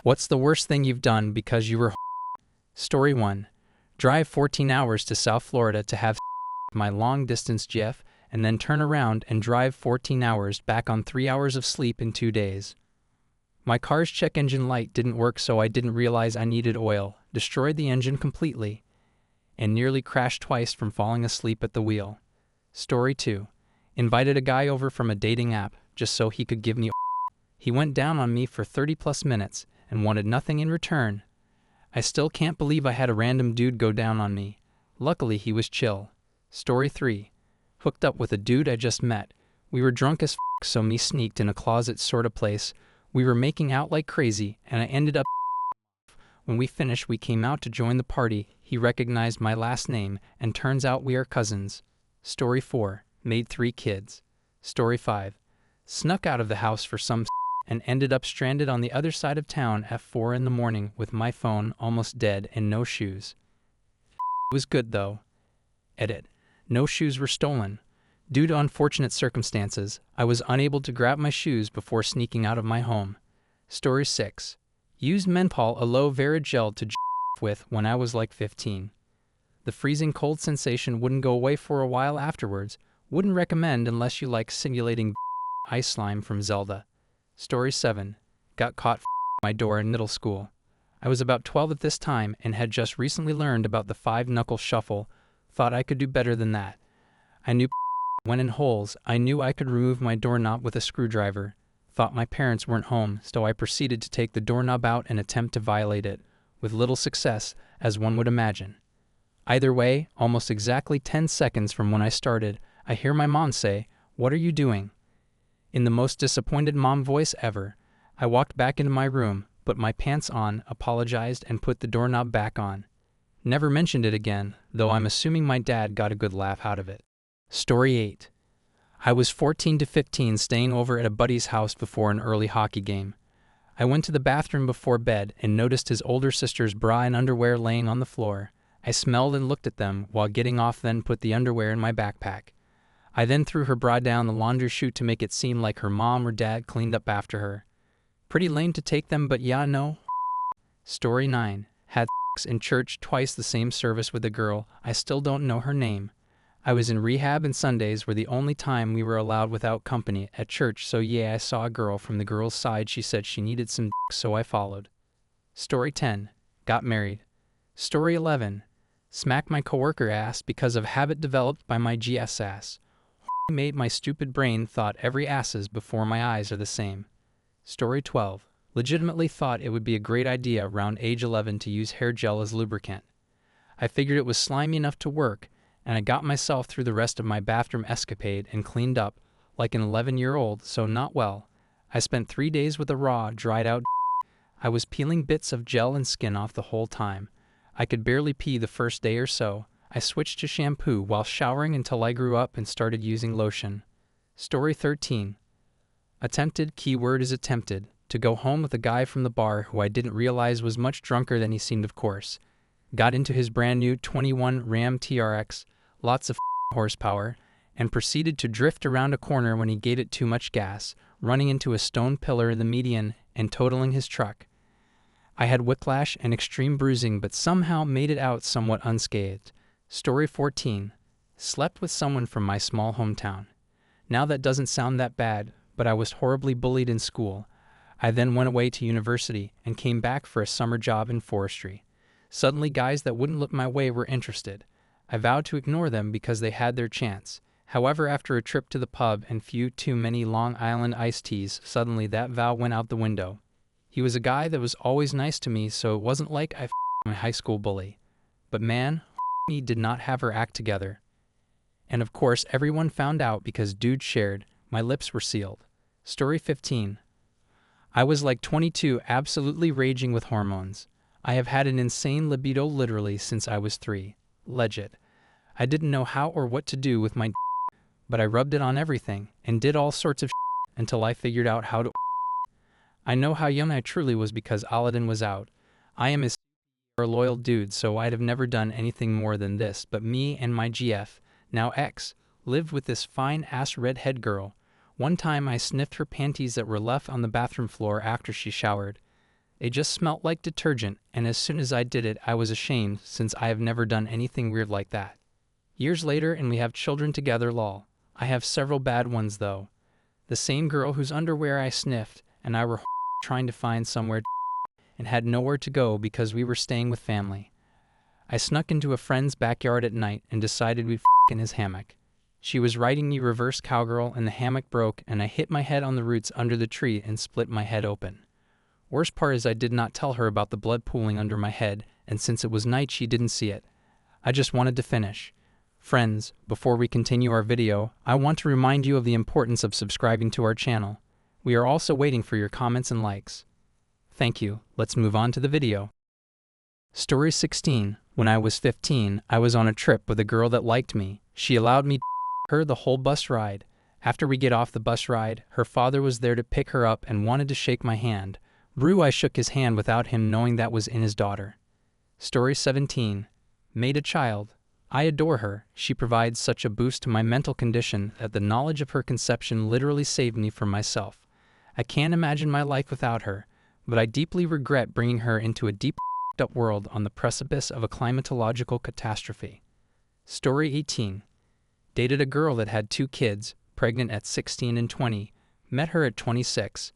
What's the worst thing you've done because you were Story 1. Drive 14 hours to South Florida to have my long-distance GF, and then turn around and drive 14 hours back on 3 hours of sleep in 2 days. My car's check engine light didn't work, so I didn't realize I needed oil, destroyed the engine completely, and nearly crashed twice from falling asleep at the wheel. Story 2. Invited a guy over from a dating app just so he could give me. He went down on me for 30+ minutes and wanted nothing in return. I still can't believe I had a random dude go down on me. Luckily, he was chill. Story 3. Hooked up with a dude I just met. We were drunk as so me sneaked in a closet sort of place. We were making out like crazy, and I ended up. When we finished, we came out to join the party. He recognized my last name, and turns out we are cousins. Story 4. Made 3 kids. Story 5. Snuck out of the house for some and ended up stranded on the other side of town at 4 in the morning with my phone almost dead and no shoes. It was good though. Edit. No shoes were stolen. Due to unfortunate circumstances, I was unable to grab my shoes before sneaking out of my home. Story 6. Used menthol aloe vera gel to with when I was like 15. The freezing cold sensation wouldn't go away for a while afterwards. Wouldn't recommend unless you like simulating ice slime from Zelda. Story 7. Got caught my door in middle school. I was about 12 at this time and had just recently learned about the 5-knuckle shuffle. Thought I could do better than that. I knew went in holes. I knew I could remove my doorknob with a screwdriver. Thought my parents weren't home, so I proceeded to take the doorknob out and attempt to violate it, with little success, as one would imagine. Either way, almost exactly 10 seconds from when I started, I hear my mom say, "What are you doing?" In the most disappointed mom voice ever, I walked back into my room, put my pants on, apologized, and put the doorknob back on. Never mentioned it again, though I'm assuming my dad got a good laugh out of it. Story 8. I was 14 to 15 staying over at a buddy's house before an early hockey game. I went to the bathroom before bed and noticed his older sister's bra and underwear laying on the floor. I smelled and looked at them while getting off, then put the underwear in my backpack. I then threw her bra down the laundry chute to make it seem like her mom or dad cleaned up after her. Pretty lame to take them, but yeah, no. Story 9. Had sex in church twice, the same service with a girl. I still don't know her name. I was in rehab and Sundays were the only time we were allowed without company at church, so yeah, I saw a girl from the girl's side. She said she needed some so I followed. Story 10. Got married. Story 11. Smacked my coworker ass because of habit developed by my GS ass. Made my stupid brain thought every asses before my eyes are the same. Story 12. Legitimately thought it would be a great idea around age 11 to use hair gel as lubricant. I figured it was slimy enough to work, and I got myself through the rest of my bathroom escapade and cleaned up like an 11-year-old, so not well. I spent 3 days with a raw, dried out. I was peeling bits of gel and skin off the whole time. I could barely pee the first day or so. I switched to shampoo while showering until I grew up and started using lotion. Story 13. Attempted, keyword is attempted, to go home with a guy from the bar who I didn't realize was much drunker than he seemed, of course. Got into his brand new 21 Ram TRX, lots of horsepower, and proceeded to drift around a corner when he gave it too much gas, running into a stone pillar in the median and totaling his truck. I had whiplash and extreme bruising, but somehow made it out somewhat unscathed. Story 14. Slept with someone from my small hometown. Now that doesn't sound that bad, but I was horribly bullied in school. I then went away to university and came back for a summer job in forestry. Suddenly guys that wouldn't look my way were interested. I vowed to ignore them because they had their chance. However, after a trip to the pub and few too many Long Island iced teas, suddenly that vow went out the window. He was a guy that was always nice to me, so it wasn't like I my high school bully. But man, he did not have her act together. And of course everyone found out because dude shared. My lips were sealed. Story 15. I was like 22, absolutely raging with hormones. I have had an insane libido literally since I was 3. Legit. I didn't know how or what to do with my but I rubbed it on everything and did all sorts of until I figured out how to. I know how young I truly was because Aladdin was out. I am a loyal dude, so I'd have never done anything more than this, but me and my GF, now ex, lived with this fine-ass redhead girl. One time I sniffed her panties that were left on the bathroom floor after she showered. It just smelt like detergent, and as soon as I did it, I was ashamed since I have never done anything weird like that. Years later, and we have children together, lol. I have several bad ones though. The same girl whose underwear I sniffed and I were trying to find somewhere and had nowhere to go because we were staying with family. I snuck into a friend's backyard at night and decided we'd in his hammock. She was riding me reverse cowgirl and the hammock broke and I hit my head on the roots under the tree and split my head open. Worst part is I did not tell her about the blood pooling under my head, and since it was night she didn't see it. I just wanted to finish. Friends, before we continue our video, I want to remind you of the importance of subscribing to our channel. We are also waiting for your comments and likes. Thank you. Let's move on to the video. Story 16. When I was 15, I was on a trip with a girl that liked me. She allowed me to her the whole bus ride. After we get off the bus ride, her father was there to pick her up and wanted to shake my hand. Brew, I shook his hand without him knowing that was in his daughter. Story 17. Made a child. I adore her. She provides such a boost to my mental condition that the knowledge of her conception literally saved me from myself. I can't imagine my life without her, but I deeply regret bringing her into a deep up world on the precipice of a climatological catastrophe. Story 18. Dated a girl that had 2 kids, pregnant at 16 and 20, met her at 26,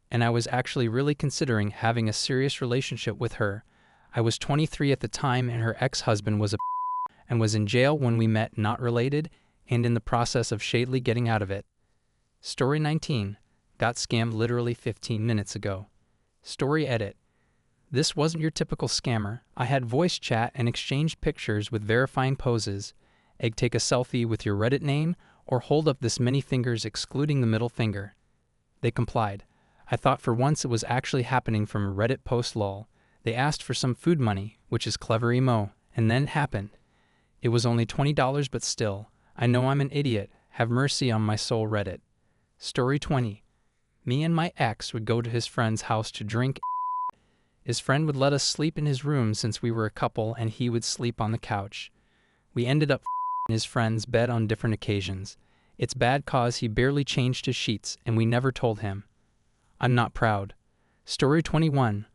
and I was actually really considering having a serious relationship with her. I was 23 at the time and her ex-husband was a and was in jail when we met, not related, and in the process of shadily getting out of it. Story 19. Got scammed literally 15 minutes ago. Story edit. This wasn't your typical scammer. I had voice chat and exchanged pictures with verifying poses. Egg, take a selfie with your Reddit name or hold up this many fingers excluding the middle finger. They complied. I thought for once it was actually happening from a Reddit post lol. They asked for some food money, which is clever emo, and then it happened. It was only $20, but still, I know I'm an idiot. Have mercy on my soul, Reddit. Story 20. Me and my ex would go to his friend's house to drink. His friend would let us sleep in his room since we were a couple and he would sleep on the couch. We ended up in his friend's bed on different occasions. It's bad cause he barely changed his sheets and we never told him. I'm not proud. Story 21.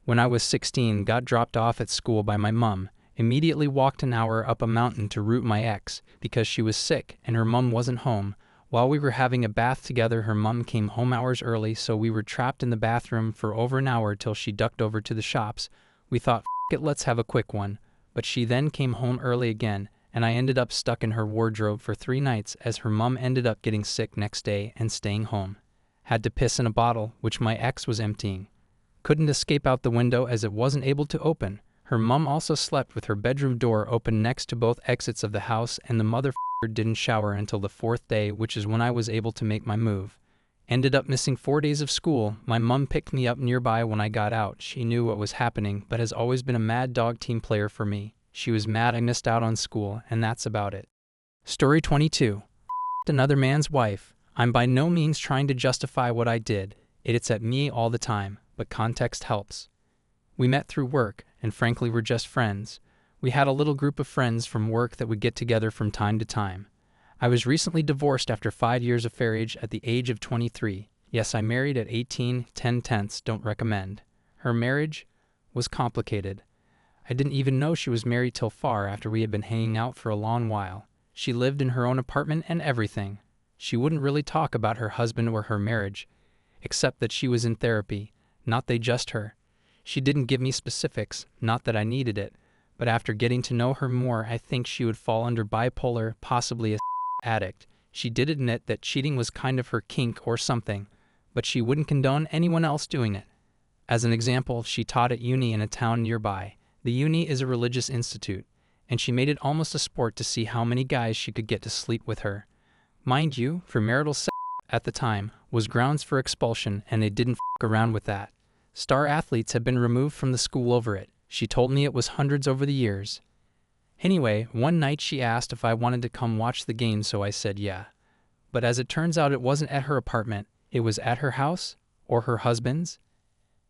When I was 16, got dropped off at school by my mum. Immediately walked an hour up a mountain to root my ex because she was sick and her mum wasn't home. While we were having a bath together, her mum came home hours early, so we were trapped in the bathroom for over an hour till she ducked over to the shops. We thought, F it, let's have a quick one. But she then came home early again, and I ended up stuck in her wardrobe for 3 nights as her mum ended up getting sick next day and staying home. Had to piss in a bottle, which my ex was emptying. Couldn't escape out the window as it wasn't able to open. Her mum also slept with her bedroom door open next to both exits of the house, and the motherfucker didn't shower until the 4th day, which is when I was able to make my move. Ended up missing 4 days of school. My mum picked me up nearby when I got out. She knew what was happening, but has always been a mad dog team player for me. She was mad I missed out on school, and that's about it. Story 22. Another man's wife. I'm by no means trying to justify what I did. It's at me all the time, but context helps. We met through work, and frankly we're just friends. We had a little group of friends from work that would get together from time to time. I was recently divorced after 5 years of marriage at the age of 23. Yes, I married at 18, 10/10, don't recommend. Her marriage was complicated. I didn't even know she was married till far after we had been hanging out for a long while. She lived in her own apartment and everything. She wouldn't really talk about her husband or her marriage, except that she was in therapy, not they just her. She didn't give me specifics, not that I needed it, but after getting to know her more, I think she would fall under bipolar, possibly a addict. She did admit that cheating was kind of her kink or something, but she wouldn't condone anyone else doing it. As an example, she taught at uni in a town nearby. The uni is a religious institute, and she made it almost a sport to see how many guys she could get to sleep with her. Mind you, for marital sex at the time was grounds for expulsion, and they didn't around with that. Star athletes have been removed from the school over it. She told me it was hundreds over the years. Anyway, one night she asked if I wanted to come watch the game, so I said yeah. But as it turns out, it wasn't at her apartment. It was at her house, or her husband's.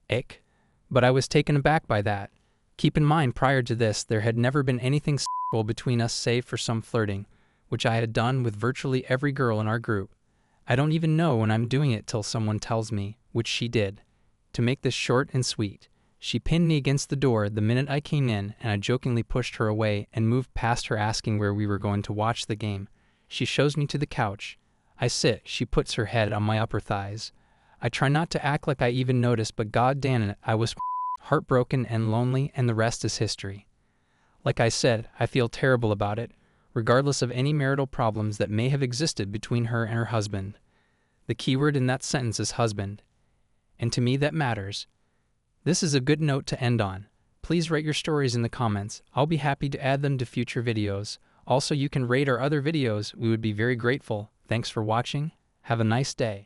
Ick. But I was taken aback by that. Keep in mind, prior to this, there had never been anything sexual between us save for some flirting, which I had done with virtually every girl in our group. I don't even know when I'm doing it till someone tells me, which she did. To make this short and sweet, she pinned me against the door the minute I came in, and I jokingly pushed her away and moved past her, asking where we were going to watch the game. She shows me to the couch. I sit, she puts her head on my upper thighs. I try not to act like I even noticed, but god damn it, I was heartbroken and lonely, and the rest is history. Like I said, I feel terrible about it, regardless of any marital problems that may have existed between her and her husband. The keyword in that sentence is husband, and to me that matters. This is a good note to end on. Please write your stories in the comments. I'll be happy to add them to future videos. Also, you can rate our other videos. We would be very grateful. Thanks for watching. Have a nice day.